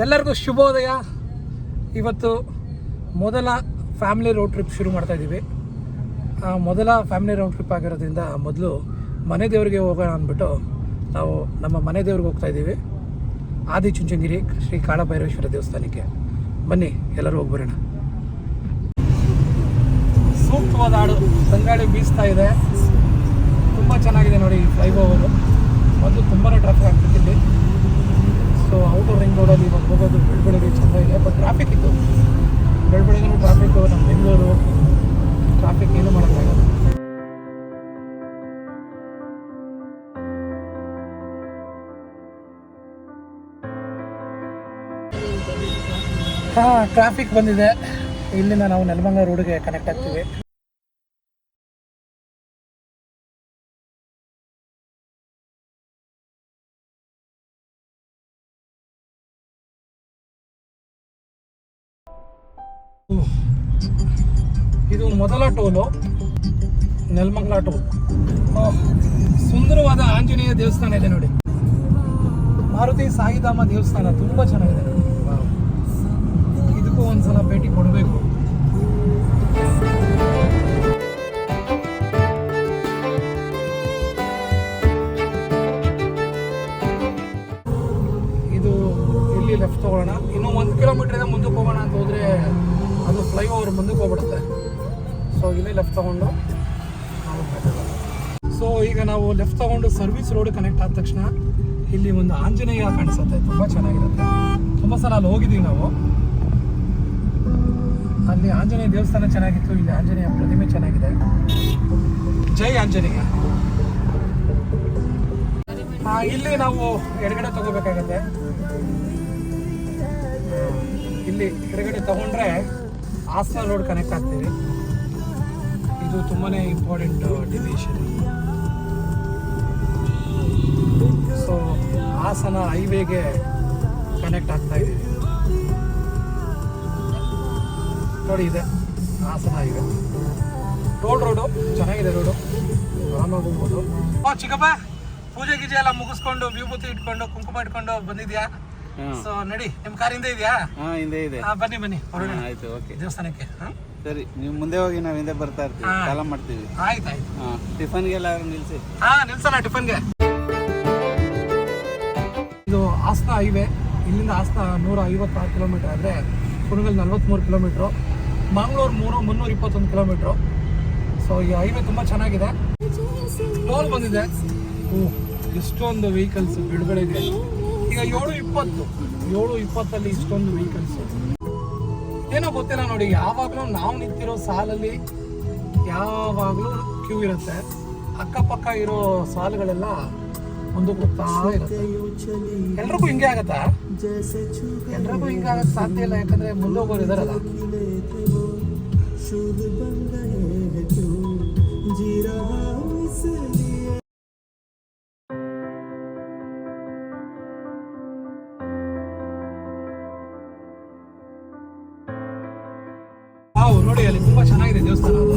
ಎಲ್ಲರಿಗೂ ಶುಭೋದಯ. ಇವತ್ತು ಮೊದಲ ಫ್ಯಾಮಿಲಿ ರೋಡ್ ಟ್ರಿಪ್ ಶುರು ಮಾಡ್ತಾ ಇದ್ದೀವಿ. ಮೊದಲ ಫ್ಯಾಮಿಲಿ ರೋಡ್ ಟ್ರಿಪ್ ಆಗಿರೋದ್ರಿಂದ ಮೊದಲು ಮನೆ ದೇವರಿಗೆ ಹೋಗೋಣ ಅಂದ್ಬಿಟ್ಟು ನಾವು ನಮ್ಮ ಮನೆ ದೇವ್ರಿಗೆ ಹೋಗ್ತಾ ಇದ್ದೀವಿ. ಆದಿಚುಂಚನಗಿರಿ ಶ್ರೀ ಕಾಳಭೈರವೇಶ್ವರ ದೇವಸ್ಥಾನಕ್ಕೆ ಬನ್ನಿ, ಎಲ್ಲರೂ ಹೋಗಿ ಬರೋಣ. ಸೂಕ್ತವಾದ ಹಾಡು, ತಂಗಾಳಿ ಬೀಸ್ತಾ ಇದೆ, ತುಂಬ ಚೆನ್ನಾಗಿದೆ ನೋಡಿ. ಫ್ಲೈಓವರು ಮೊದಲು ತುಂಬಾ ಟ್ರಾಫಿಕ್ ಆಗ್ತಿತ್ತು. ಸೊ ಔಟರ್ ರಿಂಗ್ ರೋಡಲ್ಲಿ ಇವಾಗ ಹೋಗೋದು ಬೆಳಬೆಳಗ್ಗೆ ಚೆಂದ ಇದೆ, ಬಟ್ ಟ್ರಾಫಿಕ್ ಇತ್ತು. ಬೆಳಬೆಳಗ್ಗೆ ಟ್ರಾಫಿಕ್ಕು, ನಮ್ಮ ಬೆಂಗಳೂರು ಟ್ರಾಫಿಕ್ ಏನು ಮಾಡೋಕ್ಕಾಗಲ್ಲ. ಟ್ರಾಫಿಕ್ ಬಂದಿದೆ. ಇಲ್ಲಿಂದ ನಾವು ನೆಲಮಂಗಲ ರೋಡ್ಗೆ ಕನೆಕ್ಟ್ ಆಗ್ತೀವಿ. ಇದು ಮೊದಲ ಟೋಲು, ನೆಲಮಂಗಲ ಟೋಲ್. ಸುಂದರವಾದ ಆಂಜನೇಯ ದೇವಸ್ಥಾನ ಇದೆ ನೋಡಿ. ಮಾರುತಿ ಸಾಯಿಧಾಮ ದೇವಸ್ಥಾನ ತುಂಬ ಚೆನ್ನಾಗಿದೆ. ಇದಕ್ಕೂ ಒಂದ್ಸಲ ಭೇಟಿ ಕೊಡಬೇಕು. ಇದು ಇಲ್ಲಿ ಲೆಫ್ಟ್ ತಗೊಳ್ಳೋಣ. ಇನ್ನೂ 1 ಕಿಲೋಮೀಟ್ರಿಂದ ಮುಂದಕ್ಕೆ ಹೋಗೋಣ ಅಂತ ಹೋದರೆ ಅದು ಫ್ಲೈಓವರ್ ಮುಂದಕ್ಕೆ ಹೋಗ್ಬಿಡುತ್ತೆ. ಸೊ ಇಲ್ಲೇ ಲೆಫ್ಟ್ ತೊಗೊಂಡು ಈಗ ನಾವು ಲೆಫ್ಟ್ ತೊಗೊಂಡು ಸರ್ವಿಸ್ ರೋಡ್ ಕನೆಕ್ಟ್ ಆದ ತಕ್ಷಣ ಇಲ್ಲಿ ಒಂದು ಆಂಜನೇಯ ಕಾಣಿಸುತ್ತೆ, ತುಂಬ ಚೆನ್ನಾಗಿರುತ್ತೆ. ತುಂಬ ಸಲ ಅಲ್ಲಿ ಹೋಗಿದ್ದೀವಿ ನಾವು. ಅಲ್ಲಿ ಆಂಜನೇಯ ದೇವಸ್ಥಾನ ಚೆನ್ನಾಗಿತ್ತು, ಇಲ್ಲಿ ಆಂಜನೇಯ ಪ್ರತಿಮೆ ಚೆನ್ನಾಗಿದೆ. ಜೈ ಆಂಜನೇಯ. ಇಲ್ಲಿ ನಾವು ಎಡಗಡೆ ತಗೋಬೇಕಾಗತ್ತೆ. ಇಲ್ಲಿ ಎಡಗಡೆ ತಗೊಂಡ್ರೆ ಹಾಸನ ರೋಡ್ ಕನೆಕ್ಟ್ ಆಗ್ತೀವಿ. ಇದು ತುಂಬಾ ಇಂಪಾರ್ಟೆಂಟ್ ಡಿವಿಷನ್. ಸೊ ಹಾಸನ ಹೈವೇಗೆ ಕನೆಕ್ಟ್ ಆಗ್ತಾ ಇದ್ದೀವಿ ನೋಡಿ. ಇದೆ ಹಾಸನ ಹೈವೇ. ಟೋಲ್ ರೋಡು ಚೆನ್ನಾಗಿದೆ, ರೋಡು ಆರಾಮಾಗಿ ಹೋಗ್ಬೋದು. ಚಿಕ್ಕಪ್ಪ, ಪೂಜೆ ಗೀಜೆ ಎಲ್ಲ ಮುಗಿಸ್ಕೊಂಡು ವಿಭೂತಿ ಇಟ್ಕೊಂಡು ಕುಂಕುಮ ಇಟ್ಕೊಂಡು ಬಂದಿದ್ಯಾ? ಸೊ ನಡಿ, ನಿಮ್ ಕಾರ್ ಹಿಂದೆ ಇದೆಯಾ? ಹಿಂದೆ ಇದೆ. ಬನ್ನಿ ಬನ್ನಿ, ಆಯ್ತು, ಓಕೆ. ದೇವಸ್ಥಾನಕ್ಕೆ ಸರಿ, ನೀವು ಮುಂದೆ ಹೋಗಿ ನಾವು ಹಿಂದೆ ಬರ್ತಾ ಇರ್ತೀವಿ, ಕಾಲ ಮಾಡ್ತೀವಿ. ಆಯ್ತಾಯ್ತು. ಟಿಫನ್ಗೆಲ್ಲ ನಿಲ್ಸಿ. ನಿಲ್ಸೋಣ ಟಿಫನ್ಗೆ. ಇದು ಹಾಸನ ಹೈವೇ. ಇಲ್ಲಿಂದ ಹಾಸನ 156 ಕಿಲೋಮೀಟರ್ ಆದರೆ Kunigal 43 kilometre, Mangaluru 321 kilometre. So ಈ ಹೈವೇ ತುಂಬ ಚೆನ್ನಾಗಿದೆ. ಟೋಲ್ ಬಂದಿದೆ. ಇಷ್ಟೊಂದು ವೆಹಿಕಲ್ಸ್ ಬಿಡುಗಡೆಗೆ. ಈಗ 7:20 ಇಷ್ಟೊಂದು ವೆಹಿಕಲ್ಸ್ ಏನೋ ಗೊತ್ತಿಲ್ಲ ನೋಡಿ. ಯಾವಾಗಲೂ ನಾವು ನಿಂತಿರೋ ಸಾಲಲ್ಲಿ ಯಾವಾಗಲೂ ಕ್ಯೂ ಇರುತ್ತೆ. ಅಕ್ಕಪಕ್ಕ ಇರೋ ಸಾಲುಗಳೆಲ್ಲ ಮುಂದಕ್ಕೆ ಹೋಗ್ತಾ ಇರುತ್ತೆ. ಎಲ್ರಿಗೂ ಹಿಂಗೆ ಆಗತ್ತಾ? ಎಲ್ರಿಗೂ ಹಿಂಗೆ ಆಗಕ್ಕೆ ಸಾಧ್ಯ ಇಲ್ಲ, ಯಾಕಂದ್ರೆ ಮುಂದೆ ಹೋಗೋರು ಇದಾರಲ್ಲ. ನೋಡಿ, ಅಲ್ಲಿ ತುಂಬಾ ಚೆನ್ನಾಗಿದೆ ದೇವಸ್ಥಾನ. ಅದು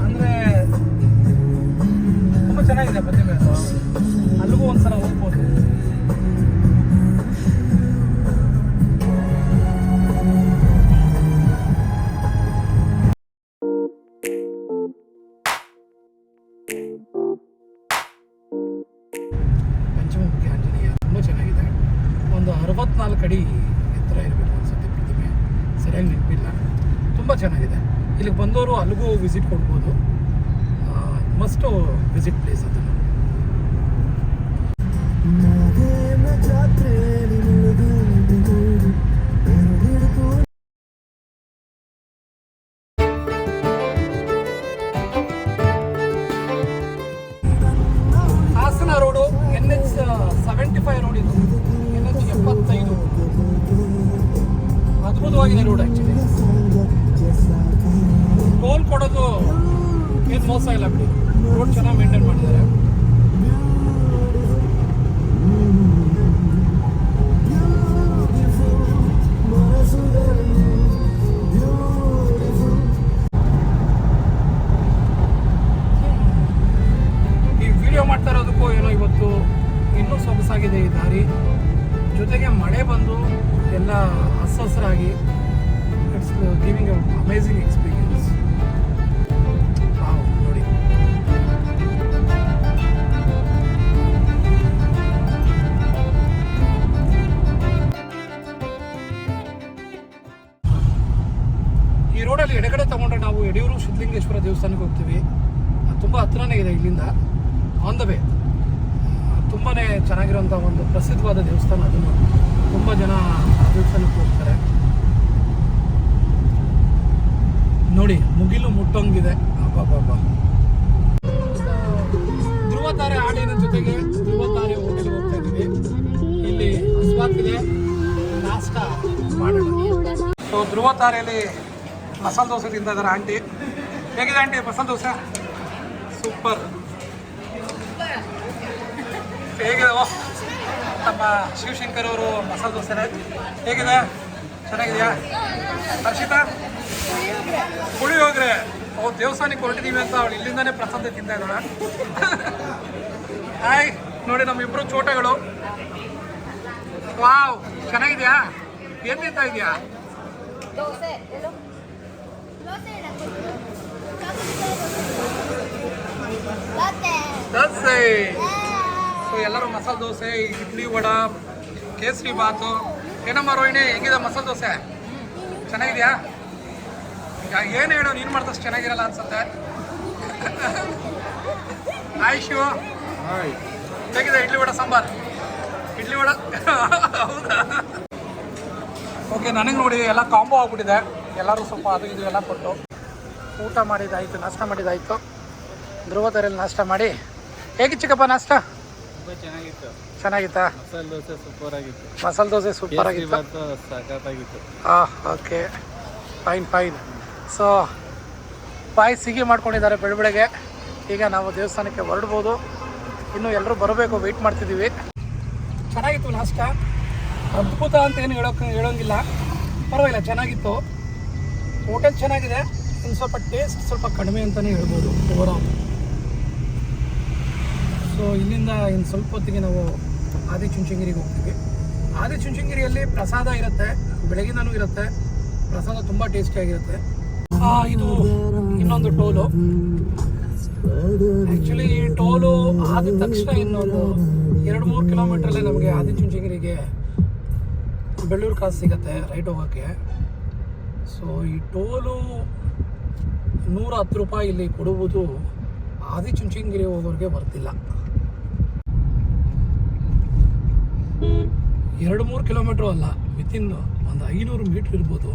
ಅಂದ್ರೆ ತುಂಬಾ ಚೆನ್ನಾಗಿದೆ ಪ್ರತಿಮೆ. ಅದು ಅಲ್ಲಿಗೂ ಒಂದ್ಸಲ ಹೋಗ್ಬೋದು. ಪಂಚಮುಖಿ ಆಂಜನೇಯ ತುಂಬಾ ಚೆನ್ನಾಗಿದೆ. ಒಂದು 64 ಅಡಿ ಎತ್ತರ ಇರಬೇಕು ಅನ್ಸುತ್ತೆ ಪ್ರತಿಮೆ, ಸರಿಯಾಗಿ ನೆನಪಿಲ್ಲ. ತುಂಬ ಚೆನ್ನಾಗಿದೆ. ಇಲ್ಲಿಗೆ ಬಂದವರು ಅಲ್ಲಿಗೂ ವಿಸಿಟ್ ಕೊಡ್ಬೋದು. ಮಸ್ಟ್ ವಿಸಿಟ್ ಪ್ಲೇಸ್ ಅದು. Hassan road NH 75 road. ಇದು NH 75 ಅದ್ಭುತವಾಗಿದೆ ರೋಡ್. ಆ್ಯಕ್ಚುಲಿ ಟೋಲ್ ಕೊಡೋದು ಏನು ಮೋಸ ಇಲ್ಲ ಬಿಡಿ. ರೋಡ್ ಚೆನ್ನಾಗಿ ಮೇಂಟೈನ್ ಮಾಡಿದ್ದಾರೆ. ಈ ವಿಡಿಯೋ ಮಾಡ್ತಾ ಇರೋದಕ್ಕೂ ಏನೋ ಇವತ್ತು ಇನ್ನೂ ಸೊಗಸಾಗಿದೆ ಈ ದಾರಿ. ಜೊತೆಗೆ ಮಳೆ ಬಂದು ಎಲ್ಲ ಹಸರಾಗಿ ಇಟ್ಸ್ ಗಿವಿಂಗ್ ಅಮೇಝಿಂಗ್ ಎಕ್ಸ್ಪೀರಿಯನ್ಸ್. ನೋಡಿ ಈ ರೋಡಲ್ಲಿ ಎಡಗಡೆ ತಗೊಂಡ್ರೆ ನಾವು ಯಡಿಯೂರು ಸಿದ್ಧಲಿಂಗೇಶ್ವರ ದೇವಸ್ಥಾನಕ್ಕೆ ಹೋಗ್ತೀವಿ. ತುಂಬ ಹತ್ರನೇ ಇದೆ ಇಲ್ಲಿಂದ, ಆನ್ ದ ವೇ. ತುಂಬಾ ಚೆನ್ನಾಗಿರೋಂಥ ಒಂದು ಪ್ರಸಿದ್ಧವಾದ ದೇವಸ್ಥಾನ. ಅದನ್ನು ತುಂಬ ಜನ ದೇವಸ್ಥಾನಕ್ಕೆ ಹೋಗ್ತಾರೆ. ನೋಡಿ ಮುಗಿಲು ಮುಟ್ಟೋಂಗಿದೆ. ಅಬ್ಬಬ್ಬಬ್ಬ. ಧ್ರುವ ತಾರೆ ಹಾಡಿನ ಜೊತೆಗೆ ಧ್ರುವ ತಾರೆ ಹೋಟೆಲ್ಗೆ ಹೋಗ್ತಾ ಇದ್ದೀವಿ. ಇಲ್ಲಿ ಹಸ್ವಾಗ್ತಿದೆ, ನಾಷ್ಟ ಮಾಡೋಣ. ಸೊ ಧ್ರುವ ತಾರೆಯಲ್ಲಿ ಮಸಾಲೆ ದೋಸೆ ತಿಂತಾ ಇದ್ದಾರೆ ಆಂಟಿ. ಹೇಗಿದೆ ಆಂಟಿ ಮಸಾಲೆ ದೋಸೆ? ಸೂಪರ್. ಹೇಗಿದೆ ನಮ್ಮ ಶಿವಶಂಕರ್ ಅವರು ಮಸಾಲೆ ದೋಸೆ ಹೇಗಿದೆ? ಚೆನ್ನಾಗಿದೆಯಾ? ಹರ್ಷಿತಾ ಪುಳಿಯೋಗರೆ ದೇವಸ್ಥಾನಕ್ಕೆ ಹೊರಟಿದ್ದೀವಿ ಅಂತ ಅವಳು ಇಲ್ಲಿಂದಾನೇ ಪ್ರಸಾದ ತಿಂತಾ ಇದ್ದಾಳೆ. ಹಾಯ್ ನೋಡಿ ನಮ್ಮಿಬ್ರು ಚೋಟಗಳು. ವಾವ್ ಚೆನ್ನಾಗಿದೆಯಾ? ಏನು ತಿಂತಾ ಇದೆಯಾ? ದೋಸೆ. ಸೊ ಎಲ್ಲರೂ ಮಸಾಲೆ ದೋಸೆ, ಇಡ್ಲಿ, ವಡ, ಕೇಸರಿ ಬಾತು. ಏನಮ್ಮ ರೋಹಿಣಿ ಹೆಂಗಿದೆ ಮಸಾಲೆ ದೋಸೆ? ಚೆನ್ನಾಗಿದೆಯಾ? ಏನು ಹೇಳು, ನೀನು ಮಾಡ್ದಷ್ಟು ಚೆನ್ನಾಗಿರಲ್ಲ ಅನ್ಸುತ್ತೆ. ಆಯುಷು ಹೇಗಿದೆ ಇಡ್ಲಿ ವಡ ಸಾಂಬಾರ್? ಇಡ್ಲಿ ವಡ ಹೌದಾ? ಓಕೆ, ನನಗೆ ನೋಡಿ ಎಲ್ಲ ಕಾಂಬೋ ಆಗ್ಬಿಟ್ಟಿದೆ. ಎಲ್ಲರೂ ಸ್ವಲ್ಪ ಅದು ಇದು ಎಲ್ಲ ಕೊಟ್ಟು ಊಟ ಮಾಡಿದ್ದಾಯಿತು, ನಾಷ್ಟ ಮಾಡಿದ್ದಾಯಿತು. ಧ್ರುವ ತಾರೆಯಲ್ಲಿ ನಾಷ್ಟ ಮಾಡಿ. ಹೇಗಿತ್ತು ಚಿಕ್ಕಪ್ಪ ನಾಷ್ಟ? ಚೆನ್ನಾಗಿತ್ತು. ಚೆನ್ನಾಗಿತ್ತಾ? ಮಸಾಲೆ ದೋಸೆ ಸೂಪರ್ ಆಗಿತ್ತು. ಮಸಾಲೆ ದೋಸೆ ಸೂಪರ್ ಆಗಿತ್ತು. ಸಖತ್ತಾಗಿತ್ತು. Okay, fine. ಸೊ ಸಿಗಿ ಮಾಡ್ಕೊಂಡಿದ್ದಾರೆ ಬೆಳಬೆಳಗ್ಗೆ. ಈಗ ನಾವು ದೇವಸ್ಥಾನಕ್ಕೆ ಹೊರಡ್ಬೋದು. ಇನ್ನು ಎಲ್ಲರೂ ಬರಬೇಕು, ವೆಯ್ಟ್ ಮಾಡ್ತಿದ್ದೀವಿ. ಚೆನ್ನಾಗಿತ್ತು ನಾಷ್ಟ. ಅದ್ಭುತ ಅಂತ ಏನು ಹೇಳೋಂಗಿಲ್ಲ, ಪರವಾಗಿಲ್ಲ, ಚೆನ್ನಾಗಿತ್ತು. ಹೋಟೆಲ್ ಚೆನ್ನಾಗಿದೆ. ಇನ್ನು ಸ್ವಲ್ಪ ಟೇಸ್ಟ್ ಸ್ವಲ್ಪ ಕಡಿಮೆ ಅಂತಲೇ ಹೇಳ್ಬೋದು ಓವರಾಲ್. ಸೊ ಇಲ್ಲಿಂದ ಇನ್ನು ಸ್ವಲ್ಪ ಹೊತ್ತಿಗೆ ನಾವು ಆದಿಚುಂಚನಗಿರಿಗೆ ಹೋಗ್ತೀವಿ. ಆದಿಚುಂಚನಗಿರಿಯಲ್ಲಿ ಪ್ರಸಾದ ಇರುತ್ತೆ, ಬೆಳಗಿನೂ ಇರುತ್ತೆ. ಪ್ರಸಾದ ತುಂಬ ಟೇಸ್ಟಿಯಾಗಿರುತ್ತೆ. ಇದು ಇನ್ನೊಂದು ಟೋಲು. ಆ್ಯಕ್ಚುಲಿ ಈ ಟೋಲು ಆದ ತಕ್ಷಣ ಇನ್ನೊಂದು 2-3 ಕಿಲೋಮೀಟ್ರಲ್ಲೇ ನಮಗೆ ಆದಿಚುಂಚನಗಿರಿಗೆ ಬೆಳ್ಳೂರು ಕ್ರಾಸ್ ಸಿಗುತ್ತೆ ರೈಟ್ ಹೋಗೋಕ್ಕೆ. ಸೊ ಈ ಟೋಲು 110 ರೂಪಾಯಿ ಇಲ್ಲಿ ಕೊಡುವುದು ಆದಿಚುಂಚನಗಿರಿ ಹೋಗೋರಿಗೆ ಬರ್ತಿಲ್ಲ. 2-3 ಕಿಲೋಮೀಟ್ರು ಅಲ್ಲ, ವಿತಿನ್ ಒಂದು 500 ಮೀಟ್ರ್ ಇರ್ಬೋದು.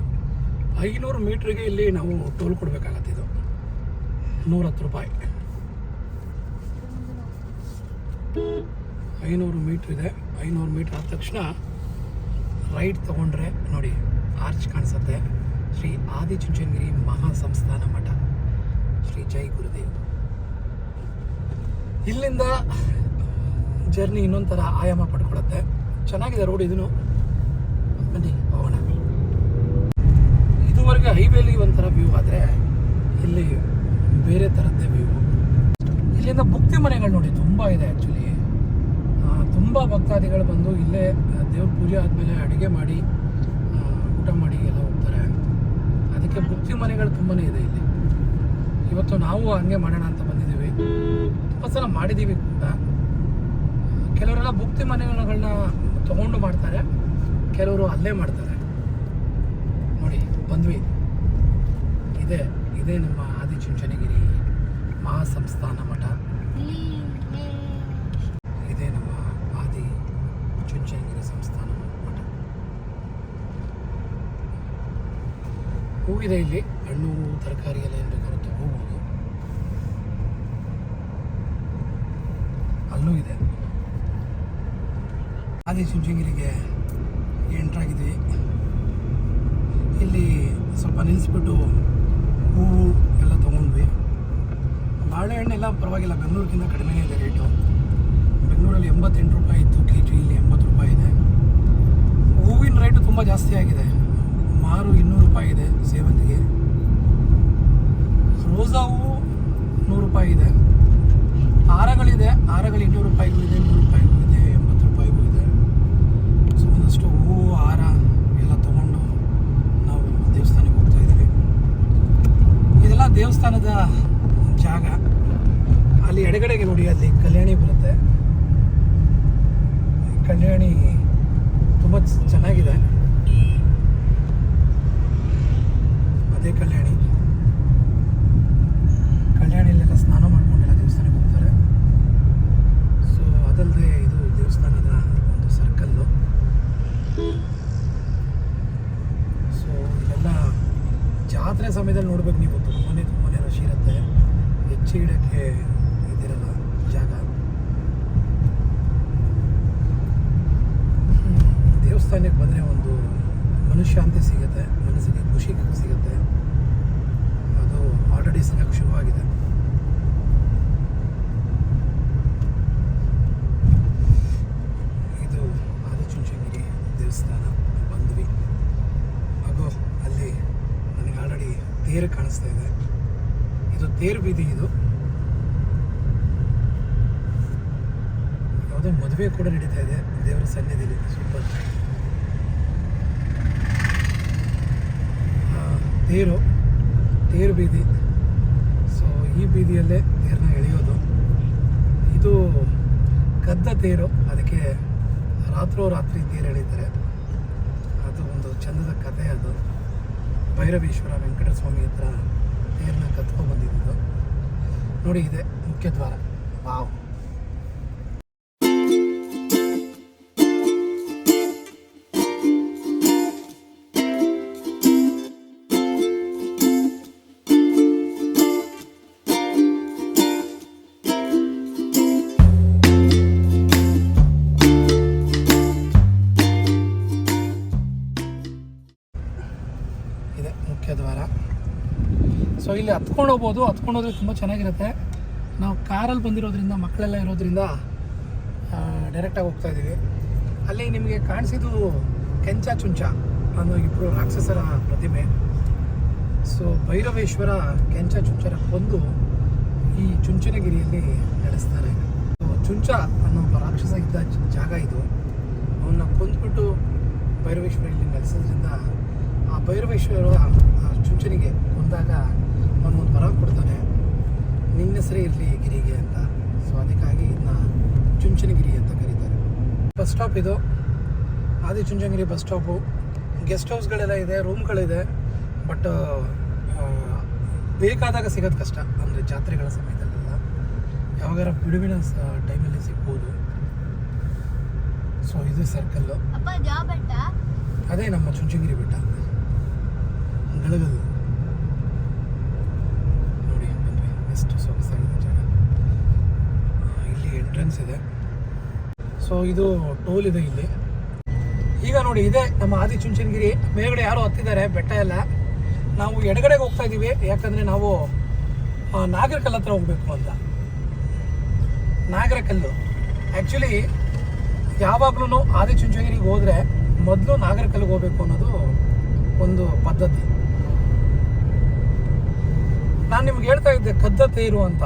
500 ಮೀಟ್ರಿಗೆ ಇಲ್ಲಿ ನಾವು ಟೋಲ್ ಕೊಡಬೇಕಾಗತ್ತೆ. ಇದು 110 ರೂಪಾಯಿ. 500 ಮೀಟ್ರ್ ಇದೆ. 500 ಮೀಟ್ರ್ ಆದ ತಕ್ಷಣ ರೈಟ್ ತೊಗೊಂಡ್ರೆ ನೋಡಿ ಆರ್ಚ್ ಕಾಣಿಸುತ್ತೆ. ಶ್ರೀ ಆದಿಚುಂಚನಗಿರಿ ಮಹಾಸಂಸ್ಥಾನ ಮಠ, ಶ್ರೀ ಜೈ ಗುರುದೇವ್. ಇಲ್ಲಿಂದ ಜರ್ನಿ ಇನ್ನೊಂದು ಥರ ಆಯಾಮ ಪಡ್ಕೊಳ್ಳುತ್ತೆ. ಚೆನ್ನಾಗಿದೆ ರೋಡ್. ಇದನ್ನು ಬನ್ನಿ ಹೋಗೋಣ. ಇದುವರೆಗೆ ಹೈವೇಲಿ ಒಂಥರ ವ್ಯೂ ಆದರೆ ಇಲ್ಲಿ ಬೇರೆ ಥರದ್ದೇ ವ್ಯೂ. ಇಲ್ಲಿಂದ ಭಕ್ತಿ ಮನೆಗಳು ನೋಡಿ ತುಂಬ ಇದೆ. ಆ್ಯಕ್ಚುಲಿ ತುಂಬ ಭಕ್ತಾದಿಗಳು ಬಂದು ಇಲ್ಲೇ ದೇವ್ರ ಪೂಜೆ ಆದಮೇಲೆ ಅಡುಗೆ ಮಾಡಿ ಊಟ ಮಾಡಿ ಎಲ್ಲ ಹೋಗ್ತಾರೆ. ಅದಕ್ಕೆ ಭಕ್ತಿ ಮನೆಗಳು ತುಂಬಾ ಇದೆ ಇಲ್ಲಿ. ಇವತ್ತು ನಾವು ಹಂಗೆ ಮಾಡೋಣ ಅಂತ ಬಂದಿದ್ದೀವಿ. ತುಂಬ ಸಲ ಮಾಡಿದ್ದೀವಿ ಕೂಡ. ಕೆಲವರೆಲ್ಲ ಭಕ್ತಿ ಮನೆಗಳನ್ನ ತೊಗೊಂಡು ಮಾಡ್ತಾರೆ, ಕೆಲವರು ಅಲ್ಲೇ ಮಾಡ್ತಾರೆ. ನೋಡಿ ಬಂದ್ವಿ. ಇದೇ ನಮ್ಮ ಆದಿಚುಂಚನಗಿರಿ ಮಹಾಸಂಸ್ಥಾನ ಮಠ. ಇದೇ ನಮ್ಮ ಆದಿಚುಂಚನಗಿರಿ ಸಂಸ್ಥಾನ ಮಠ. ಹೂವಿದೆ ಇಲ್ಲಿ, ಹಣ್ಣು ತರಕಾರಿ ಎಲ್ಲ ಏನು ಬೇಕಾದ್ರೂ ತಗೋಬೋದು. ಅಲ್ಲೂ ಇದೆ. ಆದಿಚುಂಚನಗಿರಿಗೆ ಎಂಟ್ರಾಗಿದ್ವಿ. ಇಲ್ಲಿ ಸ್ವಲ್ಪ ನಿಲ್ಲಿಸ್ಬಿಟ್ಟು ಹೂವು ಎಲ್ಲ ತೊಗೊಂಡ್ವಿ. ಬಾಳೆಹಣ್ಣೆಲ್ಲ ಪರವಾಗಿಲ್ಲ, ಬೆಂಗಳೂರಿಗಿಂತ ಕಡಿಮೆನೇ ಇದೆ ರೇಟು. ಬೆಂಗಳೂರಲ್ಲಿ 88 ರೂಪಾಯಿ ಇತ್ತು kg, ಇಲ್ಲಿ 80 ರೂಪಾಯಿ ಇದೆ. ಹೂವಿನ ರೇಟು ತುಂಬ ಜಾಸ್ತಿ ಆಗಿದೆ. ಮಾರು 200 ರೂಪಾಯಿ ಇದೆ ಸೇವಂತಿಗೆ. ರೋಸಾ ಹೂವು 100 ರೂಪಾಯಿ ಇದೆ. ಹಾರಗಳಿದೆ, ಹಾರಗಳು 200 ರೂಪಾಯಿಗೂ ಇದೆ, 100 ರೂಪಾಯಿಗೂ ಇದೆ, 80 ರೂಪಾಯಿಗೂ ಇದೆ. ಸೊ ಒಂದಷ್ಟು ಹೂವು ಹಾರ ಜಾಗ. ಅಲ್ಲಿ ಎಡಗಡೆಗೆ ನೋಡಿ, ಅಲ್ಲಿ ಕಲ್ಯಾಣಿ ಬರುತ್ತೆ. ಕಲ್ಯಾಣಿ ತುಂಬ ಚೆನ್ನಾಗಿದೆ. ಅದೇ ಕಲ್ಯಾಣಿಯಲ್ಲೆಲ್ಲ ಸ್ನಾನ ಮಾಡ್ಕೊಂಡೆಲ್ಲ ದೇವಸ್ಥಾನಕ್ಕೆ ಹೋಗ್ತಾರೆ. ಸೊ ಅದಲ್ಲದೆ ಇದು ದೇವಸ್ಥಾನದ ಒಂದು ಸರ್ಕಲ್ಲು. ಸೊ ಇಲ್ಲೆಲ್ಲ ಜಾತ್ರೆ ಸಮಯದಲ್ಲಿ ನೋಡ್ಬೇಕು ನೀವು. ತುಂಬಾ ರಶ್ ಇರುತ್ತೆ. ಹೆಚ್ಚು ಇಡೋಕ್ಕೆ ಇದಿರಲ್ಲ ಜಾಗ. ದೇವಸ್ಥಾನಕ್ಕೆ ಬಂದರೆ ಒಂದು ಮನಃಶಾಂತಿ ಸಿಗುತ್ತೆ, ಮನಸ್ಸಿಗೆ ಖುಷಿ ಸಿಗುತ್ತೆ. ಅದು ಆಲ್ರೆಡಿ ಸಿಗೋಕ್ಕೆ ಶುರುವಾಗಿದೆ. ಇದು ಆದಿಚುಂಚನಗಿರಿ ದೇವಸ್ಥಾನ ಬಂದ್ವಿ. ಹಾಗೂ ಅಲ್ಲಿ ನನಗೆ ಆಲ್ರೆಡಿ ತೇರು ಕಾಣಿಸ್ತಾ ಇದೆ. ಇದು ತೇರು ಬೀದಿ. ಇದು ಯಾವುದೋ ಮದುವೆ ಕೂಡ ನಡೀತಾ ಇದೆ ದೇವರ ಸನ್ನಿಧಿಲಿ. ಸೂಪರ್. ತೇರು ಬೀದಿ. ಸೊ ಈ ಬೀದಿಯಲ್ಲೇ ತೇರನ್ನ ಎಳೆಯೋದು. ಇದು ಕದ್ದ ತೇರು, ಅದಕ್ಕೆ ರಾತ್ರಿ ತೇರು ಎಳೀತಾರೆ. ಅದು ಒಂದು ಚಂದದ ಕಥೆ. ಅದು ಭೈರವೇಶ್ವರ ವೆಂಕಟೇಶ್ವರ ಸ್ವಾಮಿ ಹತ್ರ ತೇರನ್ನ ಕತ್ಕೊಂಡು ಬಂದಿದ್ದು ನೋಡಿ. ಇದೆ ಮುಖ್ಯ ದ್ವಾರ. ವಾವ್. ಇದೆ ಮುಖ್ಯ ದ್ವಾರ. ಸೊ ಇಲ್ಲಿ ಹತ್ಕೊಂಡು ಹೋಗ್ಬೋದು. ಹತ್ಕೊಂಡು ಹೋದ್ರೆ ತುಂಬ ಚೆನ್ನಾಗಿರುತ್ತೆ. ನಾವು ಕಾರಲ್ಲಿ ಬಂದಿರೋದ್ರಿಂದ, ಮಕ್ಕಳೆಲ್ಲ ಇರೋದ್ರಿಂದ ಡೈರೆಕ್ಟಾಗಿ ಹೋಗ್ತಾ ಇದ್ದೀವಿ. ಅಲ್ಲಿ ನಿಮಗೆ ಕಾಣಿಸಿದ್ದು ಕೆಂಚ ಚುಂಚ ಅನ್ನೋ ಇಬ್ಬರು ರಾಕ್ಷಸರ ಪ್ರತಿಮೆ. ಸೊ ಭೈರವೇಶ್ವರ ಕೆಂಚ ಚುಂಚರ ಕೊಂದು ಈ ಚುಂಚನಗಿರಿಯಲ್ಲಿ ನಡೆಸ್ತಾರೆ. ಚುಂಚ ಅನ್ನೋ ಒಬ್ಬ ರಾಕ್ಷಸ ಇದ್ದ ಜಾಗ ಇದು. ಅವನ್ನ ಕೊಂದ್ಬಿಟ್ಟು ಭೈರವೇಶ್ವರ ಇಲ್ಲಿ ನೆಲೆಸೋದ್ರಿಂದ ಆ ಭೈರವೇಶ್ವರ ಆ ಚುಂಚನಿಗೆ ಕೊಂದಾಗ ಅವನೊಂದು ವರ ಕೊಡ್ತಾನೆ, ನಿನ್ನ ಹೆಸರೇ ಇರಲಿ ಗಿರಿಗೆ ಅಂತ. ಸೊ ಅದಕ್ಕಾಗಿ ಇದನ್ನ ಚುಂಚನಗಿರಿ ಅಂತ ಕರೀತಾರೆ. ಬಸ್ ಸ್ಟಾಪ್ ಇದು, ಆದಿಚುಂಚನಗಿರಿ ಬಸ್ ಸ್ಟಾಪು. ಗೆಸ್ಟ್ ಹೌಸ್ಗಳೆಲ್ಲ ಇದೆ, ರೂಮ್ಗಳಿದೆ. ಬಟ್ ಬೇಕಾದಾಗ ಸಿಗೋದು ಕಷ್ಟ. ಅಂದರೆ ಜಾತ್ರೆಗಳ ಸಮಯದಲ್ಲೆಲ್ಲ ಯಾವಾಗಾರ ಬಿಡುವಿನ ಟೈಮಲ್ಲಿ ಸಿಗ್ಬೋದು. ಸೊ ಇದು ಸರ್ಕಲ್ಲು. ಅದೇ ನಮ್ಮ ಚುಂಚನಗಿರಿ ಬೆಟ್ಟ, ಗಳಗಲ್ಲು. ನೋಡಿ ಬನ್ನಿ ಎಷ್ಟು ಸೊಗಸಾಗಿದೆ ಜಾಗ. ಇಲ್ಲಿ ಎಂಟ್ರೆನ್ಸ್ ಇದೆ. ಸೊ ಇದು ಟೋಲ್ ಇದೆ ಇಲ್ಲಿ. ಈಗ ನೋಡಿ, ಇದೆ ನಮ್ಮ ಆದಿಚುಂಚನಗಿರಿ. ಮೇಲ್ಗಡೆ ಯಾರೋ ಹತ್ತಿದ್ದಾರೆ, ಬೆಟ್ಟ ಎಲ್ಲ. ನಾವು ಎಡಗಡೆಗೆ ಹೋಗ್ತಾ ಇದ್ದೀವಿ, ಯಾಕಂದರೆ ನಾವು ನಾಗರಕಲ್ಲು ಹತ್ರ ಹೋಗಬೇಕು ಅಂತ. ನಾಗರಕಲ್ಲು ಆ್ಯಕ್ಚುಲಿ ಯಾವಾಗಲೂ ಆದಿಚುಂಚನಗಿರಿಗೆ ಹೋದರೆ ಮೊದಲು ನಾಗರಕಲ್ಲಿಗೆ ಹೋಗಬೇಕು ಅನ್ನೋದು ಒಂದು ಪದ್ಧತಿ. ನಾನು ನಿಮ್ಗೆ ಹೇಳ್ತಾ ಇದ್ದೆ ಕದ್ದ ತೇರು ಅಂತ.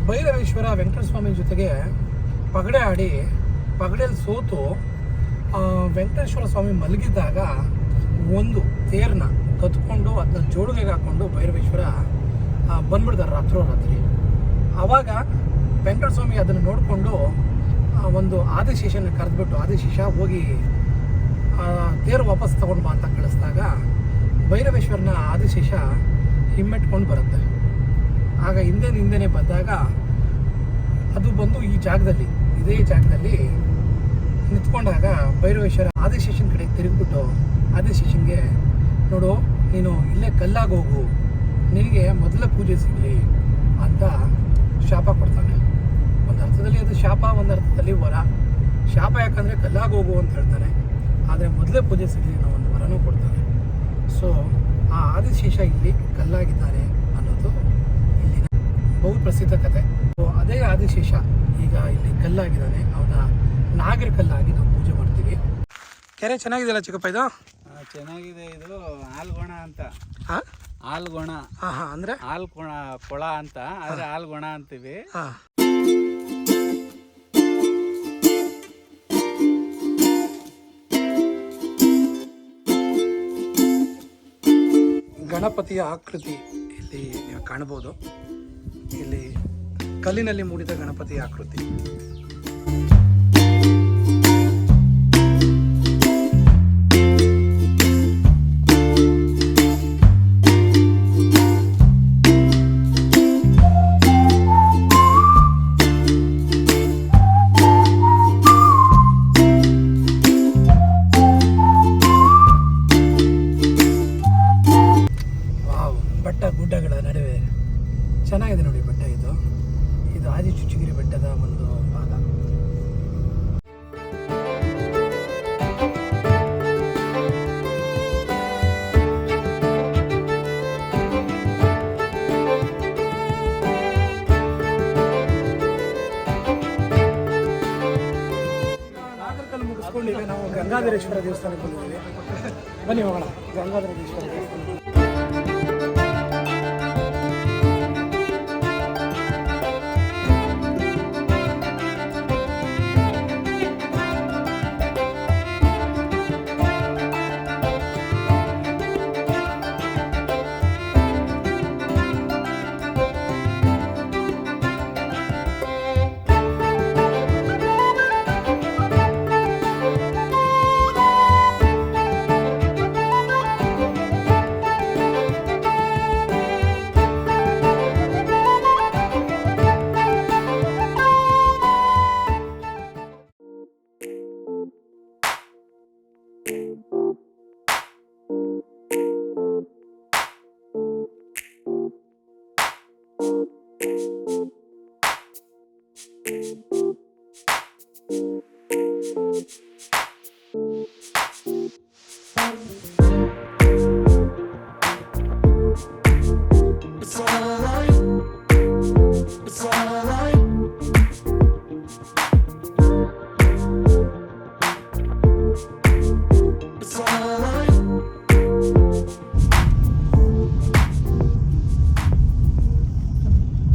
ಭೈರವೇಶ್ವರ ವೆಂಕಟೇಶ್ವರ ಸ್ವಾಮಿ ಜೊತೆಗೆ ಪಗಡೆ ಆಡಿ ಪಗಡೆಯಲ್ಲಿ ಸೋತು ವೆಂಕಟೇಶ್ವರ ಸ್ವಾಮಿ ಮಲಗಿದ್ದಾಗ ಒಂದು ತೇರನ್ನ ಕತ್ಕೊಂಡು ಅದನ್ನ ಜೋಡಿಗೆಗೆ ಹಾಕ್ಕೊಂಡು ಭೈರವೇಶ್ವರ ಬಂದ್ಬಿಡ್ತಾರೆ ರಾತ್ರಿ. ಆವಾಗ ವೆಂಕಟೇಶ್ವರ ಸ್ವಾಮಿ ಅದನ್ನು ನೋಡಿಕೊಂಡು ಒಂದು ಆದಿಶೇಷನ ಕರೆದ್ಬಿಟ್ಟು, ಆದಿಶೇಷ ಹೋಗಿ ತೇರು ವಾಪಸ್ ತಗೊಂಡು ಬಾ ಅಂತ ಕಳಿಸಿದಾಗ ಭೈರವೇಶ್ವರನ ಆದಿಶೇಷ ಹಿಮ್ಮೆಟ್ಕೊಂಡು ಬರುತ್ತೆ. ಆಗ ಹಿಂದೆನೇ ಬಂದಾಗ ಅದು ಬಂದು ಇದೇ ಜಾಗದಲ್ಲಿ ನಿಂತ್ಕೊಂಡಾಗ ಭೈರವೇಶ್ವರ ಆದಿಶೇಷನ ಕಡೆ ತಿರುಗಿಬಿಟ್ಟು ಆದಿಶೇಷನ್ಗೆ, ನೋಡು ನೀನು ಇಲ್ಲೇ ಕಲ್ಲಾಗಿ ಹೋಗು, ನಿನಗೆ ಮೊದಲ ಪೂಜೆ ಸಿಗಲಿ ಅಂತ ಶಾಪ ಕೊಡ್ತಾನೆ. ಒಂದು ಅರ್ಥದಲ್ಲಿ ಅದು ಶಾಪ, ಒಂದು ಅರ್ಥದಲ್ಲಿ ವರ. ಶಾಪ ಯಾಕಂದರೆ ಕಲ್ಲಾಗಿ ಹೋಗು ಅಂತ ಹೇಳ್ತಾನೆ, ಆದರೆ ಮೊದಲೇ ಪೂಜೆ ಸಿಗಲಿ ಅನ್ನೋ ಒಂದು ವರನೂ ಕೊಡ್ತಾನೆ. ಸೊ ಆ ಆದಿಶೇಷ ಇಲ್ಲಿ ಕಲ್ಲಾಗಿದ್ದಾನೆ ಅನ್ನೋದು ಇಲ್ಲಿನ ಬಹು ಪ್ರಸಿದ್ಧ ಕಥೆ. ಸೊ ಅದೇ ಆದಿಶೇಷ ಈಗ ಇಲ್ಲಿ ಕಲ್ಲಾಗಿದ್ದಾನೆ. ಅವನ ನಾಗರ ಕಲ್ಲಾಗಿ ನಾವು ಪೂಜೆ ಮಾಡ್ತೀವಿ. ಕೆರೆ ಚೆನ್ನಾಗಿದೆಯಲ್ಲ ಚಿಕ್ಕಪ್ಪ ಇದು? ಚೆನ್ನಾಗಿದೆ. ಇದು ಆಲ್ಗೊಣ ಅಂತ. ಆಲ್ಗೊಣ. ಅಂದ್ರೆ ಕೊಳ ಅಂತ, ಆದ್ರೆ ಆಲ್ಗೊಣ ಅಂತೀವಿ. ಗಣಪತಿಯ ಆಕೃತಿ ಇಲ್ಲಿ ನೀವು ಕಾಣಬಹುದು. ಇಲ್ಲಿ ಕಲ್ಲಿನಲ್ಲಿ ಮೂಡಿದ ಗಣಪತಿಯ ಆಕೃತಿ. ಗುಡ್ಡಗಳ ನಡುವೆ ಚೆನ್ನಾಗಿದೆ ನೋಡಿ ಬೆಟ್ಟ. ಇದು ಆದಿಚುಂಚನಗಿರಿ ಬೆಟ್ಟದ ಒಂದು ಭಾಗ. ನಾಗರಕಲ್ಲು ಮುಗಿಸ್ಕೊಂಡು ಈಗ ನಾವು ಗಂಗಾಧರೇಶ್ವರ ದೇವಸ್ಥಾನಕ್ಕೆ ಬಂದಿದ್ದೀವಿ. ಬನ್ನಿ ಹೋಗೋಣ ಗಂಗಾಧರೇಶ್ವರ ದೇವಸ್ಥಾನ.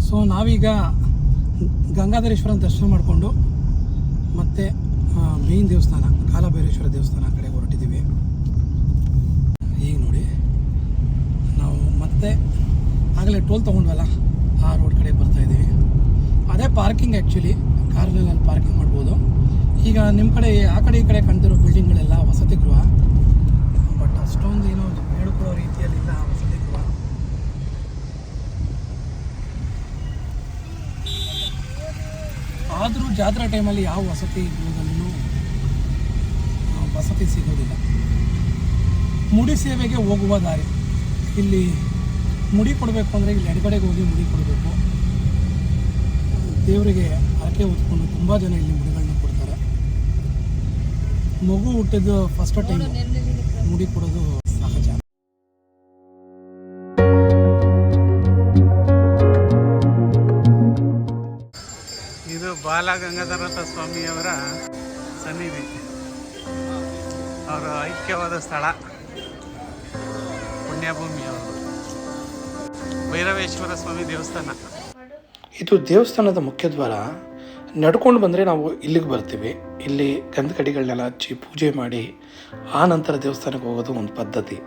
ಸೊ ನಾವೀಗ ಗಂಗಾಧರೇಶ್ವರನ ದರ್ಶನ ಮಾಡಿಕೊಂಡು ಮತ್ತೆ ಮೇನ್ ದೇವಸ್ಥಾನ ಕಾಲಭೈರೇಶ್ವರ ದೇವಸ್ಥಾನ ಕಡೆ ಹೊರಟಿದ್ದೀವಿ. ಈಗ ನೋಡಿ ನಾವು ಮತ್ತೆ ಆಗಲೇ ಟೋಲ್ ತೊಗೊಂಡ್ವಲ್ಲ ಆ ರೋಡ್ ಕಡೆ ಬರ್ತಾಯಿದ್ದೀವಿ. ಅದೇ ಪಾರ್ಕಿಂಗ್ ಆ್ಯಕ್ಚುಲಿ ಕಾರಲ್ಲಿ ಅಲ್ಲಿ ಪಾರ್ಕಿಂಗ್ ಮಾಡ್ಬೋದು. ಈಗ ನಿಮ್ಮ ಕಡೆ ಆ ಕಡೆ ಈ ಕಡೆ ಕಾಣ್ತಿರೋ ಬಿಲ್ಡಿಂಗ್ಗಳೆಲ್ಲ ವಸತಿ ಗೃಹ, ಬಟ್ ಅಷ್ಟೊಂದು ಏನೋ ಹೇಳ್ಕೊಳ್ಳೋ ರೀತಿಯಲ್ಲಿಲ್ಲ ವಸತಿ ಗೃಹ. ಆದರೂ ಜಾತ್ರಾ ಟೈಮಲ್ಲಿ ಯಾವ ವಸತಿ ಗೃಹದಲ್ಲೂ ವಸತಿ ಸಿಗೋದಿಲ್ಲ. ಮುಡಿ ಸೇವೆಗೆ ಹೋಗುವ ದಾರಿ. ಇಲ್ಲಿ ಮುಡಿ ಕೊಡಬೇಕು ಅಂದರೆ ಇಲ್ಲಿ ಎಡಗಡೆಗೆ ಹೋಗಿ ಮುಡಿ ಕೊಡಬೇಕು. ದೇವರಿಗೆ ಹರಕೆ ಹೊತ್ಕೊಂಡು ತುಂಬ ಜನ ಇಲ್ಲಿ ಮುಡಿಗಳನ್ನ ಕೊಡ್ತಾರೆ. ಮಗು ಹುಟ್ಟಿದ್ದು ಫಸ್ಟ್ ಟೈಮ್ ಮುಡಿ ಕೊಡೋದು ಸಹಜ. ಇದು ಬಾಲಗಂಗಾಧರ ಸ್ವಾಮಿಯವರ ಸನ್ನಿಧಿ, ಅವರ ಐಕ್ಯವಾದ ಸ್ಥಳ, ಪುಣ್ಯಭೂಮಿಯವರು. ಭೈರವೇಶ್ವರ ಸ್ವಾಮಿ ದೇವಸ್ಥಾನ. ಇದು ದೇವಸ್ಥಾನದ ಮುಖ್ಯ ದ್ವಾರ. ನಡ್ಕೊಂಡು ಬಂದರೆ ನಾವು ಇಲ್ಲಿಗೆ ಬರ್ತೀವಿ. ಇಲ್ಲಿ ಗಂಧಕಡಿಗಳನ್ನೆಲ್ಲ ಹಚ್ಚಿ ಪೂಜೆ ಮಾಡಿ ಆ ನಂತರ ದೇವಸ್ಥಾನಕ್ಕೆ ಹೋಗೋದು ಒಂದು ಪದ್ಧತಿ.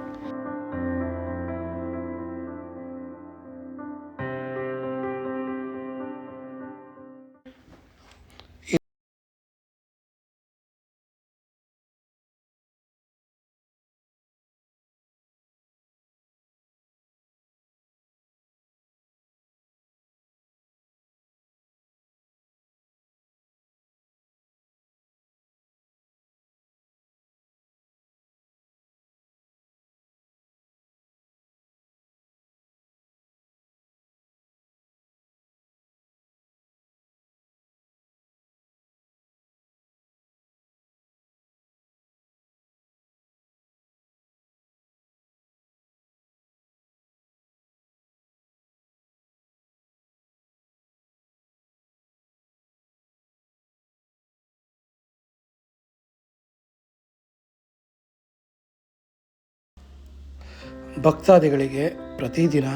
ಭಕ್ತಾದಿಗಳಿಗೆ ಪ್ರತಿದಿನ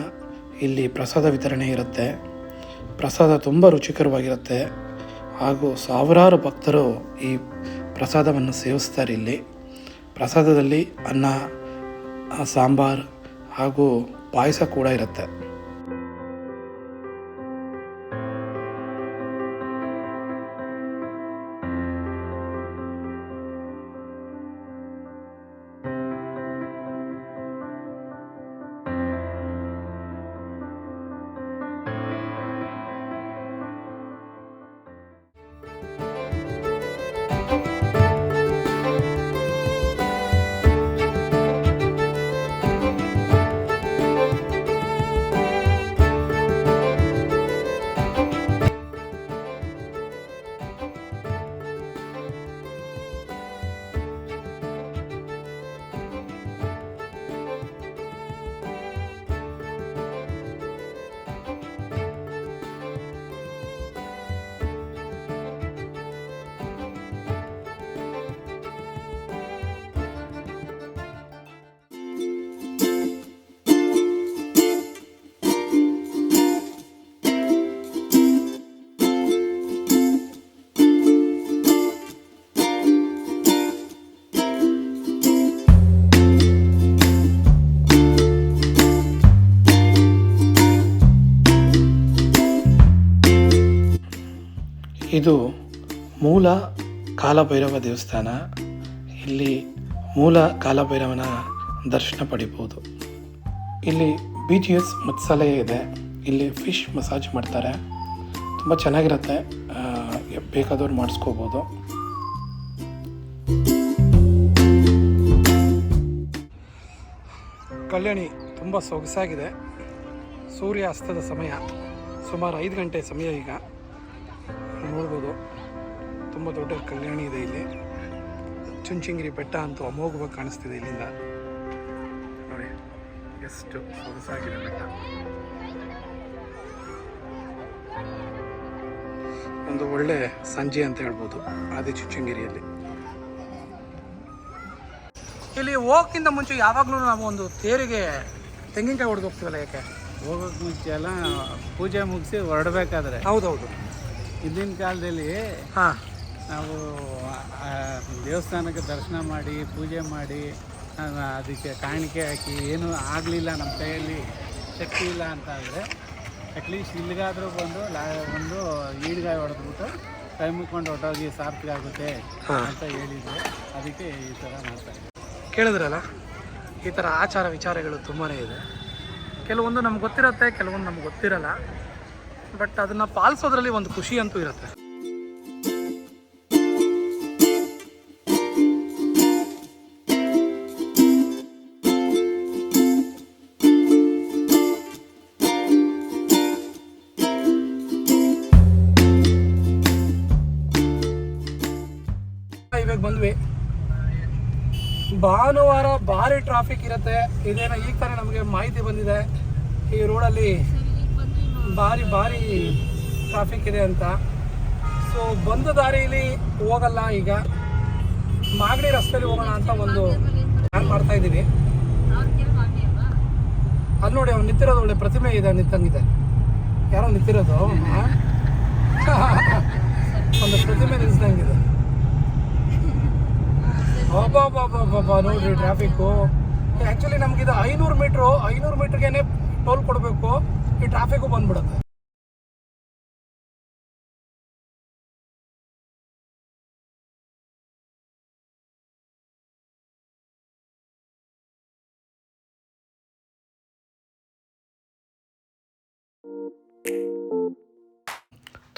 ಇಲ್ಲಿ ಪ್ರಸಾದ ವಿತರಣೆ ಇರುತ್ತೆ. ಪ್ರಸಾದ ತುಂಬ ರುಚಿಕರವಾಗಿರುತ್ತೆ ಹಾಗೂ ಸಾವಿರಾರು ಭಕ್ತರು ಈ ಪ್ರಸಾದವನ್ನು ಸೇವಿಸ್ತಾರೆ. ಇಲ್ಲಿ ಪ್ರಸಾದದಲ್ಲಿ ಅನ್ನ, ಸಾಂಬಾರು ಹಾಗೂ ಪಾಯಸ ಕೂಡ ಇರುತ್ತೆ. ಇದು ಮೂಲ ಕಾಲಭೈರವ ದೇವಸ್ಥಾನ. ಇಲ್ಲಿ ಮೂಲ ಕಾಲಭೈರವನ ದರ್ಶನ ಪಡಿಬೋದು. ಇಲ್ಲಿ BGS ಮತ್ಸಾಲಯ ಇದೆ. ಇಲ್ಲಿ ಫಿಶ್ ಮಸಾಜ್ ಮಾಡ್ತಾರೆ, ತುಂಬ ಚೆನ್ನಾಗಿರುತ್ತೆ, ಬೇಕಾದವ್ರು ಮಾಡಿಸ್ಕೋಬೋದು. ಕಲ್ಯಾಣಿ ತುಂಬ ಸೊಗಸಾಗಿದೆ. ಸೂರ್ಯ ಅಸ್ತದ ಸಮಯ, ಸುಮಾರು 5 ಗಂಟೆ ಸಮಯ. ಈಗ ನೋಡ್ಬೋದು, ತುಂಬ ದೊಡ್ಡ ಕಲ್ಯಾಣಿ ಇದೆ ಇಲ್ಲಿ. ಚುಂಚನಗಿರಿ ಬೆಟ್ಟ ಅಂತೂ ಅಮೋಘವಾಗಿ ಕಾಣಿಸ್ತಿದೆ ಇಲ್ಲಿಂದ. ನೋಡಿ ಎಷ್ಟು ಸೊಗಸಾಗಿದೆ ಬೆಟ್ಟ. ಒಂದು ಒಳ್ಳೆ ಸಂಜೆ ಅಂತ ಹೇಳ್ಬೋದು ಆದಿಚುಂಚನಗಿರಿಯಲ್ಲಿ. ಇಲ್ಲಿ ಹೋಗೋಕ್ಕಿಂತ ಮುಂಚೆ ಯಾವಾಗಲೂ ನಾವು ಒಂದು ತೇರಿಗೆ ತೆಂಗಿನಕಾಯಿ ಹೊಡೆದು ಹೋಗ್ತೀವಲ್ಲ, ಯಾಕೆ? ಹೋಗೋಕೆ ಮುಂಚೆ ಎಲ್ಲ ಪೂಜೆ ಮುಗಿಸಿ ಹೊರಡಬೇಕಾದ್ರೆ. ಹೌದೌದು. ಹಿಂದಿನ ಕಾಲದಲ್ಲಿ ಹಾಂ, ನಾವು ದೇವಸ್ಥಾನಕ್ಕೆ ದರ್ಶನ ಮಾಡಿ ಪೂಜೆ ಮಾಡಿ ಅದಕ್ಕೆ ಕಾಣಿಕೆ ಹಾಕಿ ಏನೂ ಆಗಲಿಲ್ಲ, ನಮ್ಮ ಕೈಯಲ್ಲಿ ಶಕ್ತಿ ಇಲ್ಲ ಅಂತ ಅಂದರೆ ಅಟ್ಲೀಸ್ಟ್ ಇಲ್ಲಿಗಾದರೂ ಬಂದು ಒಂದು ಈಡ್ಗಾಯಿ ಹೊಡೆದ್ಬಿಟ್ಟು ಕೈ ಮುಕ್ಕೊಂಡು ಹೊಟ್ಟೋಗಿ ಸಾರ್ಥಕ ಆಗುತ್ತೆ ಅಂತ ಹೇಳಿದ್ರು. ಅದಕ್ಕೆ ಈ ಥರ ಮಾಡ್ತಾಯಿದ್ದೆ. ಕೇಳಿದ್ರಲ್ಲ, ಈ ಥರ ಆಚಾರ ವಿಚಾರಗಳು ತುಂಬಾ ಇದೆ. ಕೆಲವೊಂದು ನಮ್ಗೆ ಗೊತ್ತಿರುತ್ತೆ, ಕೆಲವೊಂದು ನಮ್ಗೆ ಗೊತ್ತಿರಲ್ಲ. ಬಟ್ ಅದನ್ನು ಪಾಲಿಸೋದ್ರಲ್ಲಿ ಒಂದು ಖುಷಿ ಅಂತೂ ಇರುತ್ತೆ. ಇವಾಗ ಬಂದ್ವಿ. ಭಾನುವಾರ ಭಾರಿ ಟ್ರಾಫಿಕ್ ಇರುತ್ತೆ. ಇದೇನೋ ಈಗ ತಾನೇ ನಮಗೆ ಮಾಹಿತಿ ಬಂದಿದೆ, ಈ ರೋಡಲ್ಲಿ ಭಾರಿ ಟ್ರಾಫಿಕ್ ಇದೆ ಅಂತ. ಸೊ ಬಂದ ದಾರಿಯಲ್ಲಿ ಹೋಗಲ್ಲ, ಈಗ ಮಾಗಡಿ ರಸ್ತೆಯಲ್ಲಿ ಹೋಗೋಣ ಅಂತ ಒಂದು ಪ್ಲಾನ್ ಮಾಡ್ತಾ ಇದ್ದೀವಿ. ಅದು ನೋಡಿ, ಅವ್ನು ನಿಂತಿರೋದು ಒಳ್ಳೆ ಪ್ರತಿಮೆ ಇದೆ, ನಿಂತಂಗಿದೆ. ಯಾರೋ ನಿಂತಿರೋದು ಒಂದು ಪ್ರತಿಮೆ ನಿಲ್ಸ್ದಂಗಿದೆ. ಬಾಬಾ ನೋಡ್ರಿ ಟ್ರಾಫಿಕ್ಕು. ಆ್ಯಕ್ಚುಲಿ ನಮಗಿದು 500 ಮೀಟ್ರ್ಗೇನೆ ಟೋಲ್ ಕೊಡಬೇಕು. ಈ ಟ್ರಾಫಿಕ್ಕು ಬಂದ್ಬಿಡುತ್ತೆ.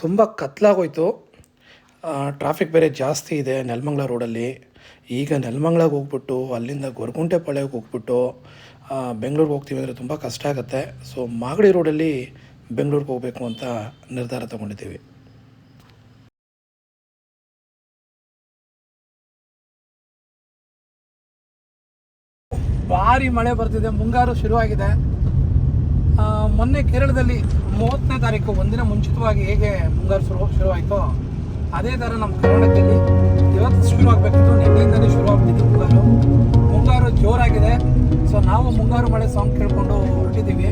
ತುಂಬ ಕತ್ಲಾಗೋಯ್ತು. ಟ್ರಾಫಿಕ್ ಬೇರೆ ಜಾಸ್ತಿ ಇದೆ ನೆಲಮಂಗಲ ರೋಡಲ್ಲಿ. ಈಗ ನೆಲಮಂಗಲಕ್ಕೆ ಹೋಗ್ಬಿಟ್ಟು ಅಲ್ಲಿಂದ ಗೊರಗುಂಟೆಪಾಳ್ಯಕ್ಕೆ ಹೋಗ್ಬಿಟ್ಟು ಬೆಂಗಳೂರಿಗೆ ಹೋಗ್ತೀವಿ ಅಂದರೆ ತುಂಬ ಕಷ್ಟ ಆಗುತ್ತೆ. ಸೊ ಮಾಗಡಿ ರೋಡಲ್ಲಿ ಬೆಂಗಳೂರಿಗೆ ಹೋಗಬೇಕು ಅಂತ ನಿರ್ಧಾರ ತಗೊಂಡಿದ್ದೀವಿ. ಭಾರಿ ಮಳೆ ಬರ್ತಿದೆ, ಮುಂಗಾರು ಶುರುವಾಗಿದೆ. ಮೊನ್ನೆ ಕೇರಳದಲ್ಲಿ 30ನೇ ತಾರೀಕು ಒಂದಿನ ಮುಂಚಿತವಾಗಿ ಹೇಗೆ ಮುಂಗಾರು ಶುರುವಾಯಿತೋ ಅದೇ ಥರ ನಮ್ಮ ಕರ್ನಾಟಕದಲ್ಲಿ ಇವತ್ತು ಶುರುವಾಗಬೇಕಿತ್ತು. ನಿನ್ನೆಯಿಂದಲೇ ಶುರುವಾಗ್ತಿತ್ತು ಮುಂಗಾರು ಜೋರಾಗಿದೆ. ಸೊ ನಾವು ಮುಂಗಾರು ಮಳೆ ಸಾಂಗ್ ಕೇಳಿಕೊಂಡು ಹೊರಟಿದ್ದೀವಿ.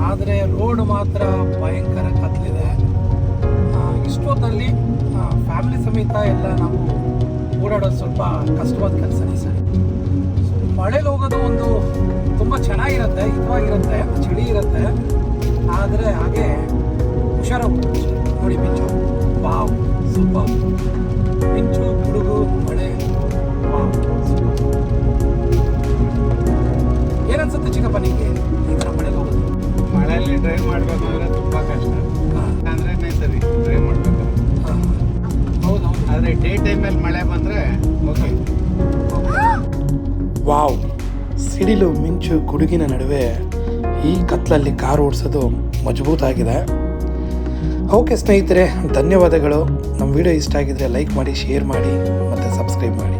ಆದರೆ ರೋಡ್ ಮಾತ್ರ ಭಯಂಕರ ಕತ್ಲಿದೆ. ಇಷ್ಟೊತ್ತಲ್ಲಿ ಫ್ಯಾಮಿಲಿ ಸಮೇತ ಎಲ್ಲ ನಾವು ಓಡಾಡೋದು ಸ್ವಲ್ಪ ಕಷ್ಟವಾದ ಕೆಲಸನೇ ಸರ್. ಮಳೇಲಿ ಹೋಗೋದು ಒಂದು ತುಂಬ ಚೆನ್ನಾಗಿರುತ್ತೆ, ಹಿತವಾಗಿರುತ್ತೆ, ಚಳಿ ಇರುತ್ತೆ, ಆದರೆ ಹಾಗೆ ಹುಷಾರು. ನೋಡಿ ಮಿಂಚು, ವಾವ್ ಸೂಪರ್. ಮಿಂಚು, ಗುಡುಗು, ಮಳೆ, ವಾವ್ ಸೂಪರ್. ಏನನ್ಸುತ್ತೆ ಚಿಕ್ಕಪ್ಪ ನಿಮಗೆ ಈ ಥರ ಮಳೆಗೆ ಹೋಗೋದು? ಮಳೆಯಲ್ಲಿ ಡ್ರೈವ್ ಮಾಡಬೇಕಂದ್ರೆ ತುಂಬ ಕಷ್ಟ, ಅಂದ್ರೆ ಸರಿ ಡ್ರೈವ್ ಮಾಡಬೇಕು. ಹೌದು, ಆದರೆ ಡೇ ಟೈಮಲ್ಲಿ ಮಳೆ ಬಂದರೆ ಓಕೆ. ವಾವ್, ಸಿಡಿಲು, ಮಿಂಚು, ಗುಡುಗಿನ ನಡುವೆ ಈ ಕತ್ಲಲ್ಲಿ ಕಾರು ಓಡಿಸೋದು ಮಜಬೂತಾಗಿದೆ. ಓಕೆ ಸ್ನೇಹಿತರೆ, ಧನ್ಯವಾದಗಳು. ನಮ್ಮ ವಿಡಿಯೋ ಇಷ್ಟ ಆಗಿದ್ರೆ ಲೈಕ್ ಮಾಡಿ, ಶೇರ್ ಮಾಡಿ ಮತ್ತು ಸಬ್ಸ್ಕ್ರೈಬ್ ಮಾಡಿ.